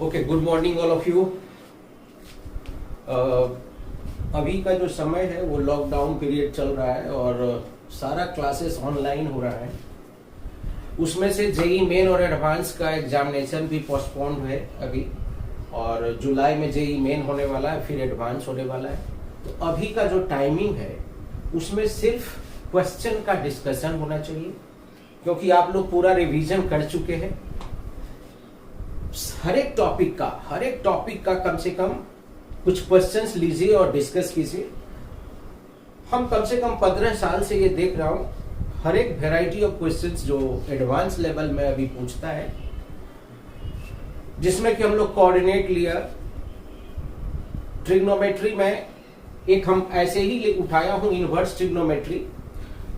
Okay, good morning all of you. अभी का जो समय है वो लॉकडाउन पीरियड चल रहा है और सारा क्लासेस ऑनलाइन हो रहा है। उसमें से जेई मेन और एडवांस का एग्जामिनेशन भी पोस्टपोन है अभी, और जुलाई में जेई मेन होने वाला है, फिर एडवांस होने वाला है। तो अभी का जो टाइमिंग है उसमें सिर्फ क्वेश्चन का डिस्कशन होना चाहिए, क्योंकि आप लोग पूरा रिवीजन कर चुके हैं। हर एक टॉपिक का कम से कम कुछ क्वेश्चंस लीजिए और डिस्कस कीजिए। हम कम से कम 15 साल से ये देख रहा हूं, हर एक वेराइटी ऑफ क्वेश्चंस जो एडवांस लेवल में अभी पूछता है, जिसमें कि हम लोग कोऑर्डिनेट लिया, ट्रिग्नोमेट्री में एक हम ऐसे ही ये उठाया हूं, इनवर्स ट्रिग्नोमेट्री।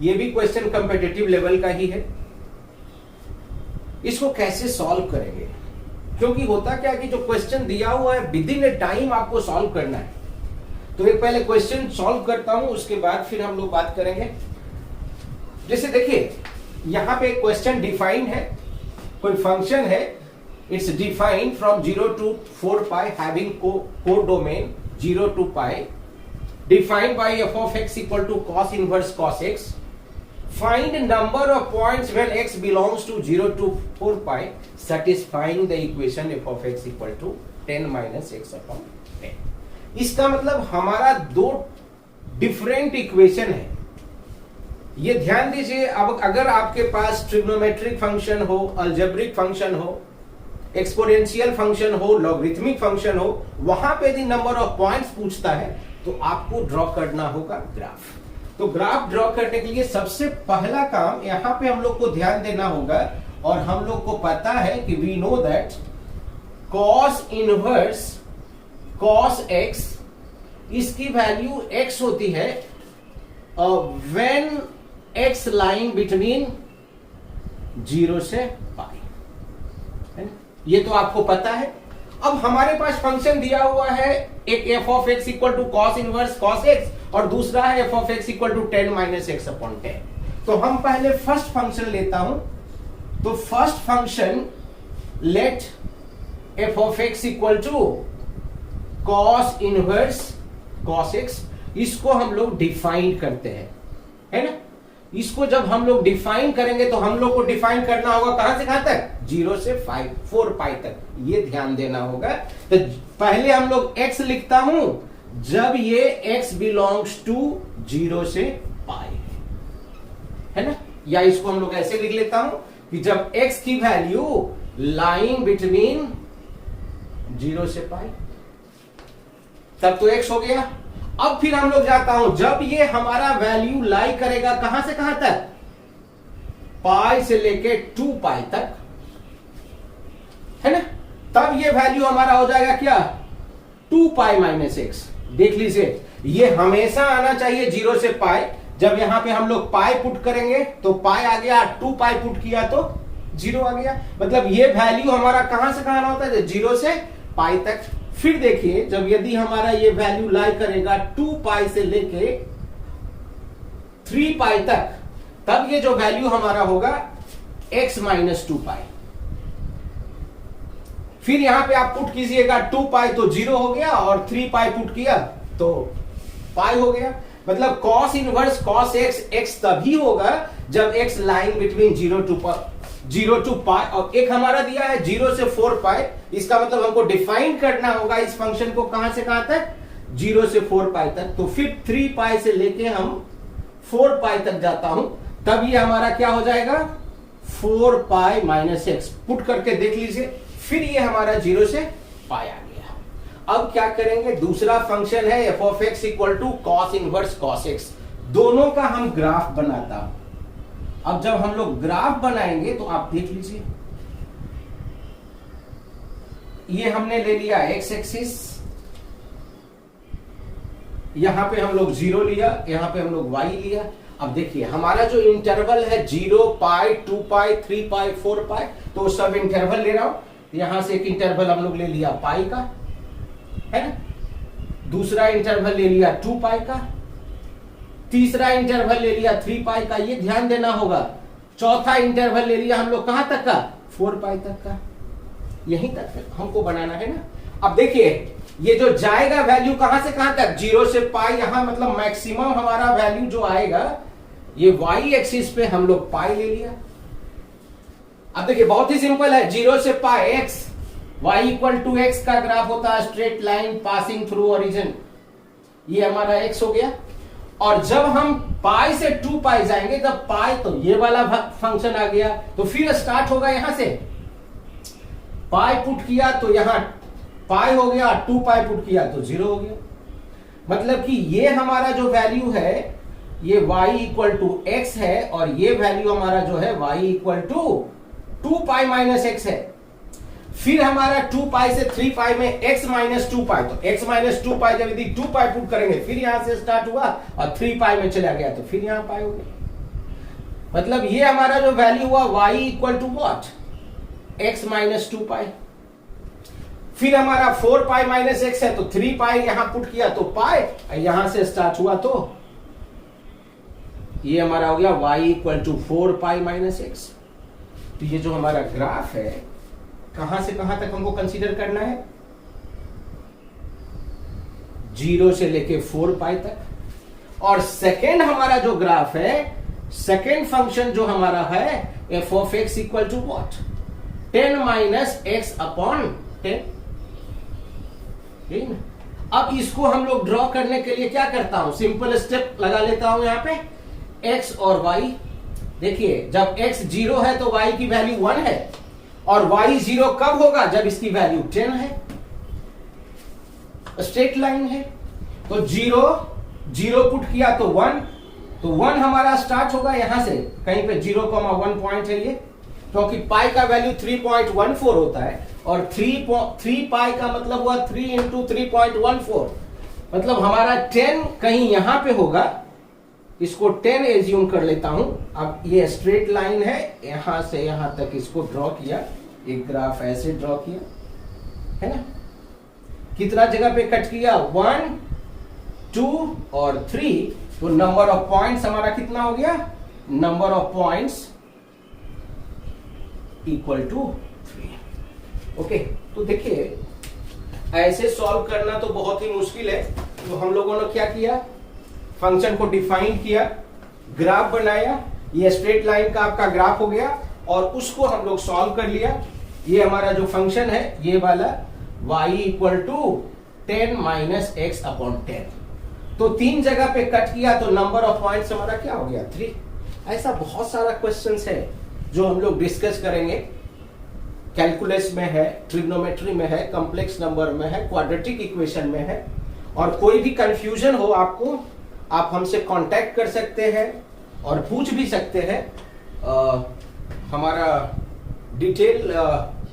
ये भी क्वेश्चन कॉम्पिटिटिव लेवल का ही है। इसको कैसे सॉल्व करेंगे, क्योंकि होता क्या है कि जो क्वेश्चन दिया हुआ है विद इन ए टाइम आपको सॉल्व करना है। तो एक पहले क्वेश्चन सॉल्व करता हूं, उसके बाद फिर हम लोग बात करेंगे। जैसे देखिए यहां पे क्वेश्चन डिफाइंड है, कोई फंक्शन है, it's defined from 0 to 4 pi having codomain 0 to pi, defined by f of x equal to cos inverse cos x. Find number of points when x belongs to 0 to 4 pi, satisfying the equation f of x equal to 10 minus x upon 10. इसका मतलब हमारा दो different equation है। ये ध्यान दीजिए। अब अगर आपके पास ट्रिग्नोमेट्रिक फंक्शन हो, अलजेब्रिक फंक्शन हो, एक्सपोनेंशियल फंक्शन हो, लॉगरिथमिक फंक्शन हो, वहां पे यदि नंबर ऑफ पॉइंट्स पूछता है तो आपको ड्रॉ करना होगा ग्राफ। तो ग्राफ ड्रॉ करने के लिए सबसे पहला काम यहां पे हम लोग को ध्यान देना होगा, और हम लोग को पता है कि we know that cos inverse cos x, इसकी वैल्यू x होती है व्हेन x लाइंग बिटवीन 0 से पाई। ये तो आपको पता है। अब हमारे पास फंक्शन दिया हुआ है, एक f of x equal to cos inverse cos x और दूसरा है f of x equal to 10 minus x upon 10। तो हम पहले फर्स्ट फंक्शन लेता हूं। तो first function let f of x equal to cos inverse cos x, इसको हम लोग डिफाइन करते हैं, है ना। इसको जब हम लोग डिफाइन करेंगे तो हम लोग को डिफाइन करना होगा कहां से कहां तक, 0 से 4 पाई तक। ये ध्यान देना होगा। तो पहले हम लोग x लिखता हूं जब ये x बिलोंग्स टू 0 से पाई, है ना। या इसको हम लोग ऐसे लिख लेता हूं कि जब x की वैल्यू लाइंग बिटवीन 0 से पाई, तब तो x हो गया। अब फिर हम लोग जाता हूं जब ये हमारा वैल्यू लाई करेगा कहां से कहां तक, पाई से लेके 2 पाई तक, है ना। तब ये वैल्यू हमारा हो जाएगा क्या, 2 पाई माइनस एक्स। देख लीजिए ये हमेशा आना चाहिए 0 से पाई। जब यहां पे हम लोग पाई पुट करेंगे तो पाई आ गया, 2 पाई पुट किया तो 0 आ गया। मतलब ये वैल्यू हमारा कहां से कहां होता है, 0 से पाई तक। फिर देखिए जब यदि हमारा ये वैल्यू लाई करेगा 2 पाई से लेके 3 पाई तक, तब ये जो वैल्यू हमारा होगा x माइनस 2 पाई। फिर यहां पे आप पुट कीजिएगा 2 पाई तो 0 हो गया, और 3 पाई पुट किया तो पाई हो गया। मतलब cos इनवर्स cos x तभी होगा जब x लाइन बिटवीन 0 टू पाई, और एक हमारा दिया है 0 से 4 पाई। इसका मतलब हमको डिफाइन करना होगा इस फंक्शन को कहां से कहां तक, 0 से 4 पाई तक। तो फिर 3 पाई से लेके हम 4 पाई तक जाता हूं, तब ये हमारा क्या हो जाएगा, 4 पाई माइनस एक्स। पुट करके देख लीजिए, फिर ये हमारा 0 से पाई आ गया। अब क्या करेंगे, दूसरा फंक्शन है f of x equal to cos inverse cos x। दोनों का हम ग्राफ बनाता हूं। अब जब हम लोग ग्राफ बनाएंगे तो आप देख लीजिए, ये हमने ले लिया x एक्सिस, यहां पे हम लोग 0 लिया, यहां पे हम लोग y लिया। अब देखिए हमारा जो इंटरवल है 0 पाई 2 पाई 3 पाई 4 पाई, तो सब इंटरवल ले रहा हूं। यहां से एक इंटरवल हम लोग ले लिया पाई का, है ना। दूसरा इंटरवल ले लिया 2 पाई का, तीसरा इंटरवल ले लिया 3 पाई का। ये ध्यान देना होगा। चौथा इंटरवल ले लिया हम लोग कहां तक का, 4 पाई तक का। यहीं तक हमको बनाना है ना। अब देखिए ये जो जाएगा वैल्यू कहां से कहां तक, 0 से पाई, यहां मतलब मैक्सिमम हमारा वैल्यू जो आएगा ये y एक्सिस पे हम लोग पाई ले लिया। अब देखिए बहुत ही सिंपल है, 0 से pi x, y equal to x का ग्राफ होता है straight line passing through origin, ये हमारा x हो गया। और जब हम पाई से 2 पाई जाएंगे तब पाई तो ये वाला फंक्शन आ गया, तो फिर स्टार्ट होगा यहां से, पाई पुट किया तो यहां पाई हो गया, 2 पाई पुट किया तो 0 हो गया। मतलब कि ये हमारा जो वैल्यू है ये y इक्वल टू x है, और ये वैल्यू हमारा जो है y equal to 2 pi minus x है। फिर हमारा 2 पाई से 3 पाई में x माइनस 2 पाई, तो x माइनस 2 पाई जब यदि 2 पाई पुट करेंगे फिर यहां से स्टार्ट हुआ और 3 पाई में चला गया तो फिर यहां पाई हो गया। मतलब ये हमारा जो वैल्यू हुआ y equal to what, x minus 2 pi. फिर हमारा 4 पाई माइनस x है तो 3 पाई यहां पुट किया तो पाई, यहां से स्टार्ट हुआ तो ये हमारा हो गया y equal to 4 pi minus x। तो ये जो हमारा ग्राफ है कहां से कहां तक हमको कंसीडर करना है, 0 से लेके 4 पाई तक। और सेकेंड हमारा जो ग्राफ है, सेकेंड फंक्शन जो हमारा है f of x equal to what, 10 minus x upon 10। अब इसको हम लोग ड्रॉ करने के लिए क्या करता हूं, सिंपल स्टेप लगा लेता हूं यहां पे, x और y। देखिए जब x 0 है तो y की वैल्यू 1 है, और y 0 कब होगा, जब इसकी वैल्यू 10 है। स्ट्रेट लाइन है तो 0 पुट किया तो 1, तो 1 हमारा स्टार्ट होगा यहां से, कहीं पे 0,1 पॉइंट है ये, क्योंकि पाई का वैल्यू 3.14 होता है, और 3 पाई का मतलब हुआ 3 इंटू 3.14, मतलब हमारा 10 कहीं यहां पे होगा, इसको 10 एज्यूम कर लेता हूं। अब ये स्ट्रेट लाइन है, यहां से यहां तक इसको ड्रॉ किया, एक ग्राफ ऐसे ड्रॉ किया है ना। कितना जगह पे कट किया, 1, 2 और 3, तो नंबर ऑफ पॉइंट्स हमारा कितना हो गया, number of points equal to 3। Okay, तो देखिए ऐसे सॉल्व करना तो बहुत ही मुश्किल है, तो हम लोगों ने क्या किया, फंक्शन को डिफाइन किया, ग्राफ बनाया, ये स्ट्रेट लाइन का आपका ग्राफ हो गया, और उसको हम लोग सॉल्व कर लिया। ये हमारा जो फंक्शन है ये वाला y equal to 10 minus x upon 10, तो 3 जगह पे कट किया तो नंबर ऑफ पॉइंट्स हमारा क्या हो गया, 3। ऐसा बहुत सारा क्वेश्चंस है जो हम लोग डिस्कस करेंगे, कैलकुलस में है, ट्रिग्नोमेट्री में है, कॉम्प्लेक्स नंबर में है, क्वाड्रेटिक इक्वेशन में है। और कोई भी कंफ्यूजन हो आपको, आप हमसे कांटेक्ट कर सकते हैं और पूछ भी सकते हैं। हमारा डिटेल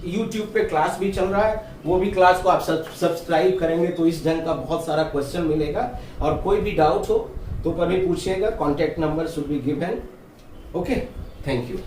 YouTube पे क्लास भी चल रहा है, वो भी क्लास को आप सब्सक्राइब करेंगे तो इस ढंग का बहुत सारा क्वेश्चन मिलेगा। और कोई भी डाउट हो तो कभी पूछिएगा, contact number should be given. Okay, thank you.